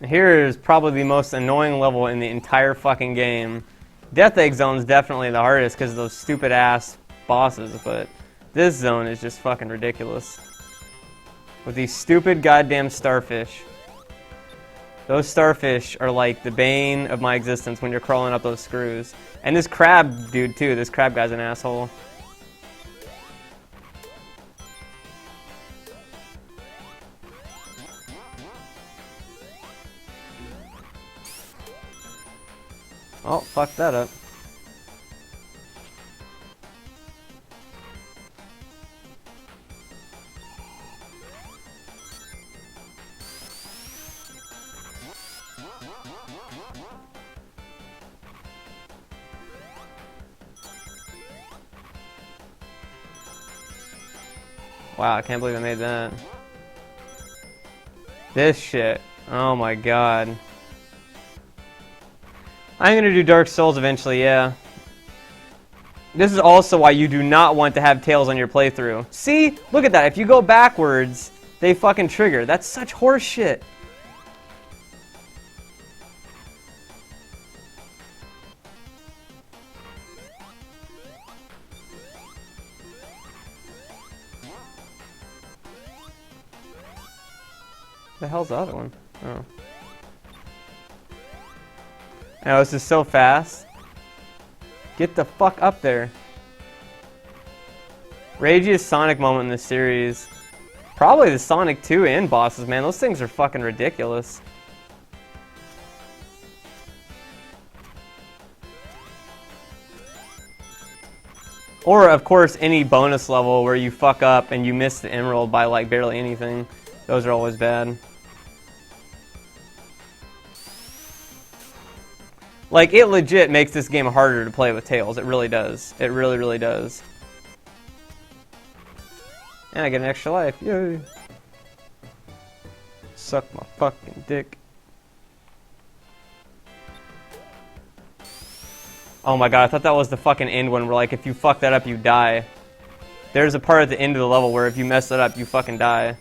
Here is probably the most annoying level in the entire fucking game. Death Egg Zone's definitely the hardest because of those stupid ass bosses, but this zone is just fucking ridiculous. With these stupid goddamn starfish. Those starfish are like the bane of my existence when you're crawling up those screws. And this crab dude too, this crab guy's an asshole. Oh, fuck that up. Wow, I can't believe I made that. This shit. Oh my god. I'm gonna do Dark Souls eventually, yeah. This is also why you do not want to have tails on your playthrough. See? Look at that. If you go backwards, they fucking trigger. That's such horse shit. The hell's the other one? Oh. Oh, this is so fast. Get the fuck up there. Ragiest Sonic moment in this series. Probably the Sonic 2 end bosses, man. Those things are fucking ridiculous. Or, of course, any bonus level where you fuck up and you miss the emerald by, like, barely anything. Those are always bad. Like, it legit makes this game harder to play with tails. It really does. It really, really does. And I get an extra life. Yay. Suck my fucking dick. Oh my god, I thought that was the fucking end one where, like, if you fuck that up, you die. There's a part at the end of the level where if you mess that up, you fucking die.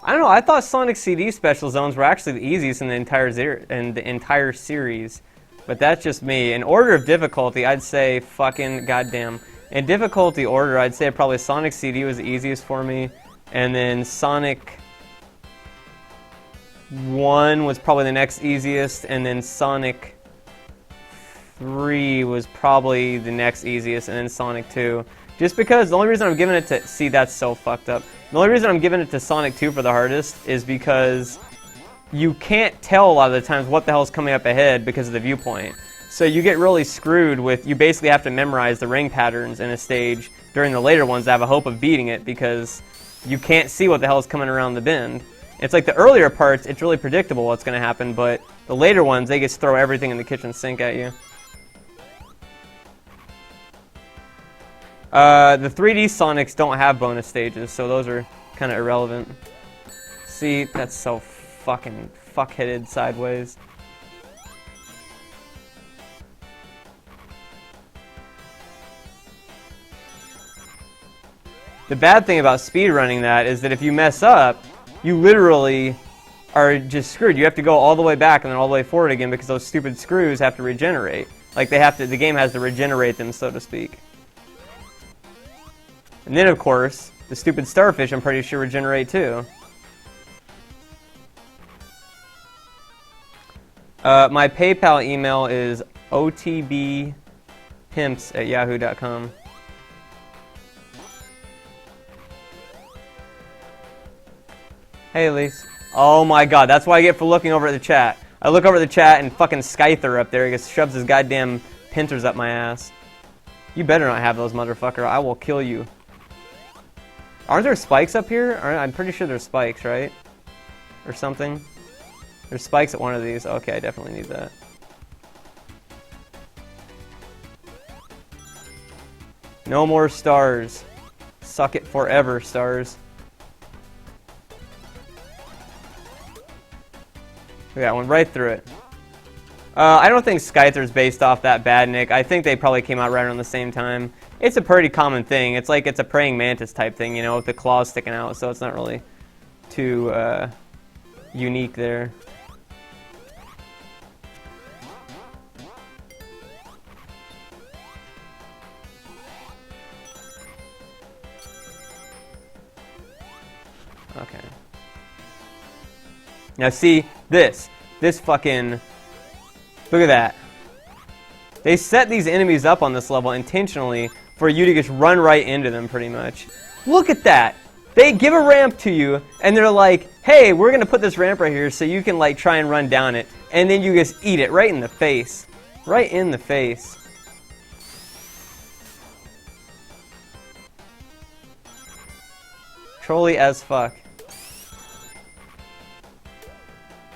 I don't know, I thought Sonic CD special zones were actually the easiest in the entire series. But that's just me. In order of difficulty, I'd say fucking goddamn. In difficulty order, I'd say probably Sonic CD was the easiest for me. And then Sonic 1 was probably the next easiest. And then Sonic 3 was probably the next easiest. And then Sonic 2. Just because the only reason I'm giving it to... See, that's so fucked up. The only reason I'm giving it to Sonic 2 for the hardest is because you can't tell a lot of the times what the hell's coming up ahead because of the viewpoint. So you get really screwed with... You basically have to memorize the ring patterns in a stage during the later ones to have a hope of beating it because you can't see what the hell's coming around the bend. It's like the earlier parts, it's really predictable what's going to happen, but the later ones, they just throw everything in the kitchen sink at you. The 3D Sonics don't have bonus stages, so those are kind of irrelevant. See, that's so fucking fuck-headed sideways. The bad thing about speedrunning that is that if you mess up, you literally are just screwed. You have to go all the way back and then all the way forward again because those stupid screws have to regenerate. Like they have to, the game has to regenerate them, so to speak. And then, of course, the stupid starfish, I'm pretty sure, regenerate too. My PayPal email is otbpimps@yahoo.com. Hey, Elise. Oh my god, that's what I get for looking over at the chat. I look over at the chat and fucking Skyther up there just shoves his goddamn pincers up my ass. You better not have those, motherfucker. I will kill you. Aren't there spikes up here? I'm pretty sure there's spikes, right? Or something. There's spikes at one of these. Okay, I definitely need that. No more stars. Suck it forever, stars. Look at that one, right through it. I don't think Skyther's based off that bad, Nick. I think they probably came out right around the same time. It's a pretty common thing. It's like it's a praying mantis type thing, you know, with the claws sticking out, so it's not really too unique there. Okay. Now see, this fucking, look at that. They set these enemies up on this level intentionally for you to just run right into them pretty much. Look at that. They give a ramp to you and they're like, hey, we're gonna put this ramp right here so you can like try and run down it, and then you just eat it right in the face. Right in the face. Trolly as fuck.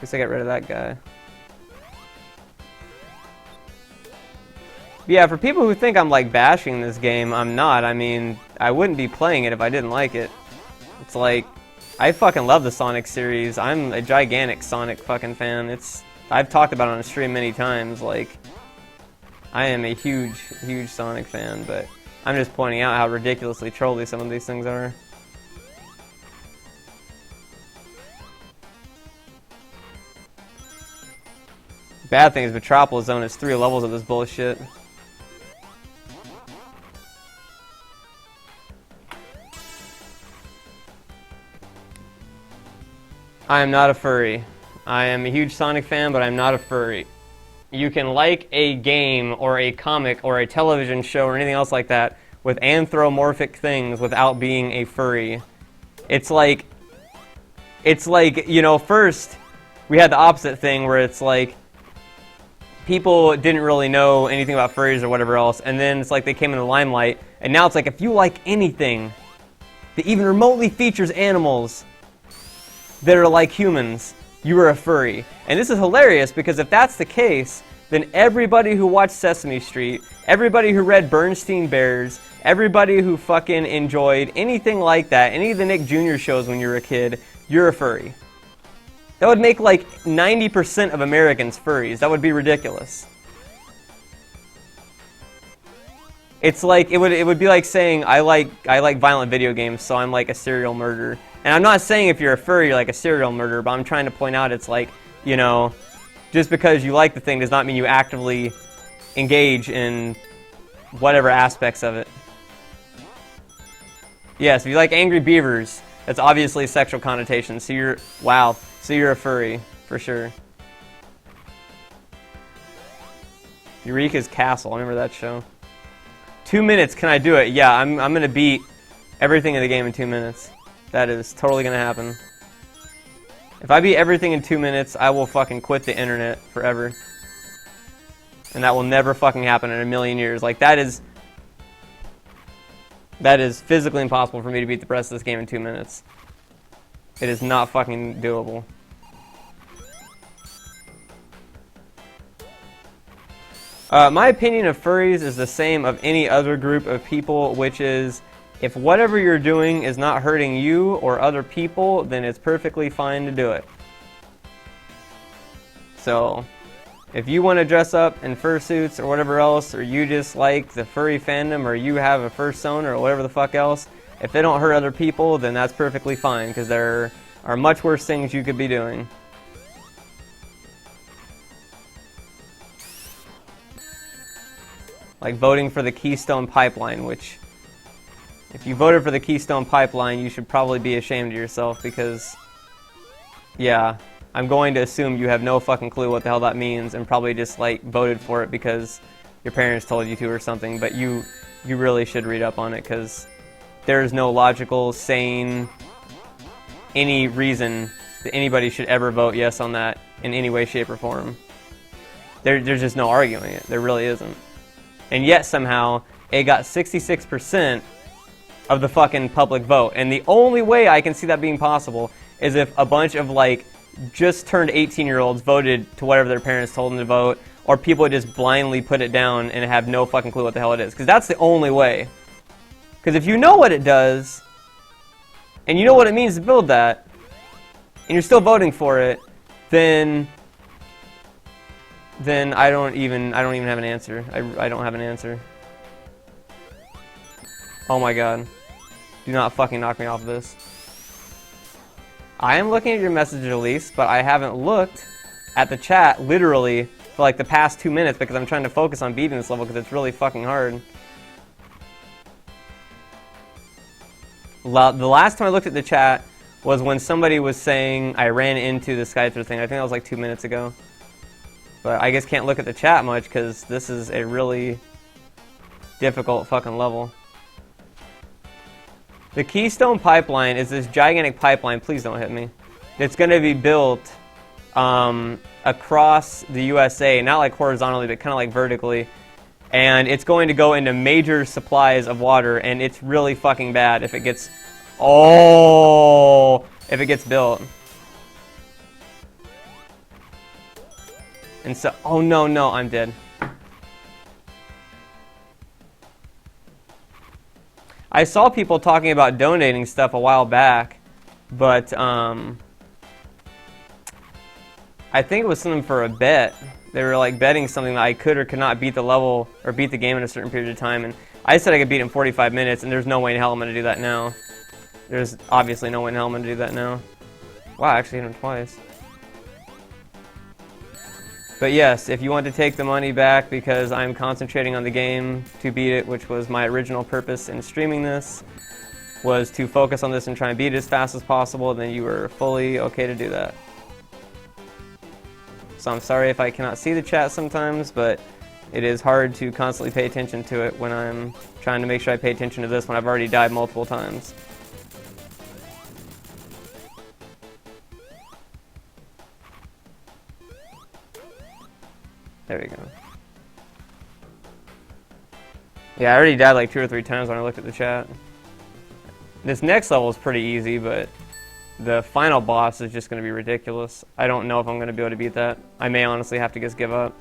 Guess I got rid of that guy. Yeah, for people who think I'm like bashing this game, I'm not. I mean, I wouldn't be playing it if I didn't like it. It's like, I fucking love the Sonic series. I'm a gigantic Sonic fucking fan. I've talked about it on a stream many times. Like, I am a huge, huge Sonic fan, but I'm just pointing out how ridiculously trolly some of these things are. Bad thing is Metropolis Zone is 3 levels of this bullshit. I am not a furry. I am a huge Sonic fan, but I'm not a furry. You can like a game or a comic or a television show or anything else like that with anthropomorphic things without being a furry. It's like, you know, first we had the opposite thing where it's like people didn't really know anything about furries or whatever else, and then it's like they came in the limelight, and now it's like if you like anything that even remotely features animals that are like humans, you are a furry. And this is hilarious because if that's the case, then everybody who watched Sesame Street, everybody who read Bernstein Bears, everybody who fucking enjoyed anything like that, any of the Nick Jr. shows when you were a kid, you're a furry. That would make like 90% of Americans furries. That would be ridiculous. It's like it would be like saying I like violent video games, so I'm like a serial murderer. And I'm not saying if you're a furry you're like a serial murderer, but I'm trying to point out it's like, you know, just because you like the thing does not mean you actively engage in whatever aspects of it. Yes, if you like angry beavers, that's obviously sexual connotation. So you're, wow, so you're a furry for sure. Eureka's Castle, I remember that show. 2 minutes, can I do it? Yeah, I'm gonna beat everything in the game in 2 minutes. That is totally gonna happen. If I beat everything in 2 minutes, I will fucking quit the internet forever. And that will never fucking happen in a million years. Like, that is physically impossible for me to beat the rest of this game in 2 minutes. It is not fucking doable. My opinion of furries is the same of any other group of people, which is, if whatever you're doing is not hurting you or other people, then it's perfectly fine to do it. So, if you want to dress up in fursuits or whatever else, or you just like the furry fandom, or you have a fursona or whatever the fuck else, if they don't hurt other people, then that's perfectly fine, because there are much worse things you could be doing. Like voting for the Keystone Pipeline, which, if you voted for the Keystone Pipeline, you should probably be ashamed of yourself because, yeah, I'm going to assume you have no fucking clue what the hell that means and probably just, like, voted for it because your parents told you to or something, but you really should read up on it because there's no logical, sane, any reason that anybody should ever vote yes on that in any way, shape, or form. There's just no arguing it. There really isn't. And yet, somehow, it got 66% of the fucking public vote. And the only way I can see that being possible is if a bunch of, like, just turned 18-year-olds voted to whatever their parents told them to vote, or people would just blindly put it down and have no fucking clue what the hell it is. Because that's the only way. Because if you know what it does, and you know what it means to build that, and you're still voting for it, then then I don't even have an answer. I don't have an answer. Oh my god. Do not fucking knock me off this. I am looking at your message release, but I haven't looked at the chat literally for like the past 2 minutes because I'm trying to focus on beating this level because it's really fucking hard. The last time I looked at the chat was when somebody was saying I ran into the Skyzer thing. I think that was like 2 minutes ago. But I guess can't look at the chat much because this is a really difficult fucking level. The Keystone Pipeline is this gigantic pipeline, please don't hit me, it's going to be built across the USA, not like horizontally, but kind of like vertically. And it's going to go into major supplies of water, and it's really fucking bad if it gets... Oh! If it gets built. And so... Oh, no, no, I'm dead. I saw people talking about donating stuff a while back, but I think it was something for a bet. They were like betting something that I could or could not beat the level or beat the game in a certain period of time, and I said I could beat it in 45 minutes, and there's no way in hell I'm going to do that now. There's obviously no way in hell I'm going to do that now. Wow, I actually hit him twice. But yes, if you want to take the money back because I'm concentrating on the game to beat it, which was my original purpose in streaming this, was to focus on this and try and beat it as fast as possible, then you were fully okay to do that. So I'm sorry if I cannot see the chat sometimes, but it is hard to constantly pay attention to it when I'm trying to make sure I pay attention to this when I've already died multiple times. There we go. Yeah, I already died like 2 or 3 times when I looked at the chat. This next level is pretty easy, but the final boss is just going to be ridiculous. I don't know if I'm going to be able to beat that. I may honestly have to just give up.